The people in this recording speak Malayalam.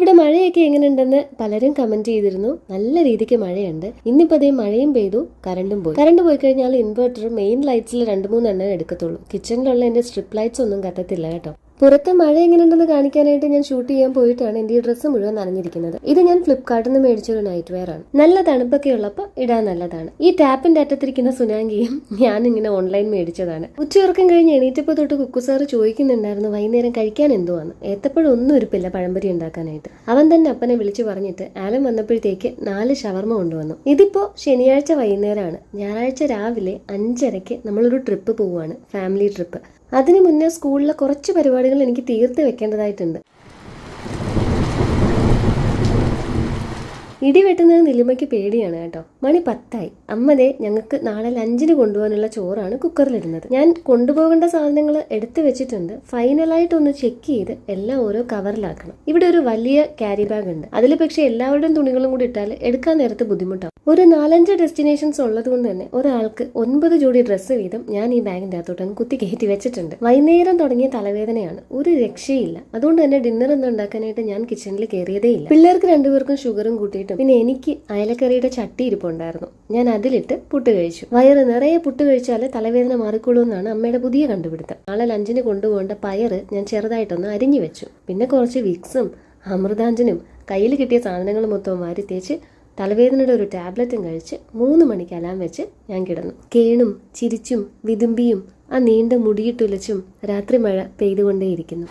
ഇവിടെ മഴയൊക്കെ എങ്ങനെയുണ്ടെന്ന് പലരും കമന്റ് ചെയ്തിരുന്നു. നല്ല രീതിക്ക് മഴയുണ്ട്. ഇന്നിപ്പോ അതേ മഴയും പെയ്തു, കറണ്ടും പോയി. കറണ്ട് പോയി കഴിഞ്ഞാൽ ഇൻവെർട്ടർ മെയിൻ ലൈറ്റ്സിൽ 2-3 എണ്ണം എടുക്കത്തുള്ളൂ. കിച്ചണിലുള്ള എന്റെ സ്ട്രിപ്പ് ലൈറ്റ്സ് ഒന്നും കത്തത്തില്ല കേട്ടോ. പുറത്ത് മഴ എങ്ങനെയുണ്ടെന്ന് കാണിക്കാനായിട്ട് ഞാൻ ഷൂട്ട് ചെയ്യാൻ പോയിട്ടാണ് എന്റെ ഈ ഡ്രസ്സ് മുഴുവൻ നനഞ്ഞിരിക്കുന്നത്. ഇത് ഞാൻ ഫ്ലിപ്കാർട്ടിൽ നിന്ന് മേടിച്ചൊരു നൈറ്റ് വെയർ ആണ്. നല്ല തണുപ്പൊക്കെ ഉള്ളപ്പോൾ ഇടാൻ നല്ലതാണ്. ഈ ടാപ്പിന്റെ അറ്റത്തിരിക്കുന്ന സുനാങ്കിയും ഞാൻ ഇങ്ങനെ ഓൺലൈൻ മേടിച്ചതാണ്. ഉച്ചയുറക്കം കഴിഞ്ഞ് എണീറ്റപ്പോൾ തൊട്ട് കുക്കു സാറ് ചോദിക്കുന്നുണ്ടായിരുന്നു വൈകുന്നേരം കഴിക്കാൻ എന്തുവാന്ന്. ഏത്തപ്പഴം ഒന്നും ഇരിപ്പില്ല പഴംപൊരി ഉണ്ടാക്കാനായിട്ട്. അവൻ തന്നെ അപ്പനെ വിളിച്ചു പറഞ്ഞിട്ട് ആലം വന്നപ്പോഴത്തേക്ക് 4 ഷവർമ കൊണ്ടുവന്നു. ഇതിപ്പോ ശനിയാഴ്ച വൈകുന്നേരമാണ്. ഞായറാഴ്ച രാവിലെ 5:30 നമ്മളൊരു ട്രിപ്പ് പോവുകയാണ്, ഫാമിലി ട്രിപ്പ്. അതിനു മുന്നേ സ്കൂളിലെ കുറച്ച് പരിപാടികൾ എനിക്ക് തീർത്ത് വെക്കേണ്ടതായിട്ടുണ്ട്. ഇടി വെട്ടുന്നത് നിലിമയ്ക്ക് പേടിയാണ് കേട്ടോ. മണി 10 അമ്മതേ ഞങ്ങൾക്ക് നാളെ ലഞ്ചിന് കൊണ്ടുപോകാനുള്ള ചോറാണ് കുക്കറിലിടുന്നത്. ഞാൻ കൊണ്ടുപോകേണ്ട സാധനങ്ങൾ എടുത്തു വെച്ചിട്ടുണ്ട്. ഫൈനലായിട്ട് ഒന്ന് ചെക്ക് ചെയ്ത് എല്ലാം ഓരോ കവറിലാക്കണം. ഇവിടെ ഒരു വലിയ ക്യാരി ബാഗ് ഉണ്ട്. അതിൽ പക്ഷേ എല്ലാവരുടെയും തുണികളും കൂടി ഇട്ടാൽ എടുക്കാൻ നേരത്ത് ബുദ്ധിമുട്ടാവും. ഒരു 4-5 ഡെസ്റ്റിനേഷൻസ് ഉള്ളത് കൊണ്ട് തന്നെ ഒരാൾക്ക് 9 ജോഡി ഡ്രസ്സ് വീതം ഞാൻ ഈ ബാഗിന്റെ അകത്തോട്ടങ്ങ് കുത്തി കയറ്റി വെച്ചിട്ടുണ്ട്. വൈകുന്നേരം തുടങ്ങിയ തലവേദനയാണ്, ഒരു രക്ഷയില്ല. അതുകൊണ്ട് തന്നെ ഡിന്നർ ഒന്നും ഉണ്ടാക്കാനായിട്ട് ഞാൻ കിച്ചണിൽ കയറിയതേ ഇല്ല. പിള്ളേർക്ക് 2 പേർക്കും ഷുഗറും കൂട്ടിയിട്ട് പിന്നെ എനിക്ക് അയലക്കറിയുടെ ചട്ടി ഇരിപ്പുണ്ടായിരുന്നു. ഞാൻ അതിലിട്ട് പുട്ട് കഴിച്ചു. വയറ് നിറയെ പുട്ട് കഴിച്ചാൽ തലവേദന മാറിക്കൊള്ളൂ എന്നാണ് അമ്മയുടെ പുതിയ കണ്ടുപിടുത്തം. നാളെ ലഞ്ചിന് കൊണ്ടുപോകേണ്ട പയറ് ഞാൻ ചെറുതായിട്ടൊന്ന് അരിഞ്ഞു വെച്ചു. പിന്നെ കുറച്ച് വിക്സും അമൃതാഞ്ജനും കയ്യിൽ കിട്ടിയ സാധനങ്ങൾ മൊത്തം വാരി തേച്ച് തലവേദനയുടെ ഒരു ടാബ്ലറ്റും കഴിച്ച് 3 മണിക്ക് അലാം വെച്ച് ഞാൻ കിടന്നു. കേണും ചിരിച്ചും വിതുമ്പിയും ആ നീണ്ട മുടിയിട്ടുലച്ചും രാത്രി മഴ പെയ്തുകൊണ്ടേയിരിക്കുന്നു.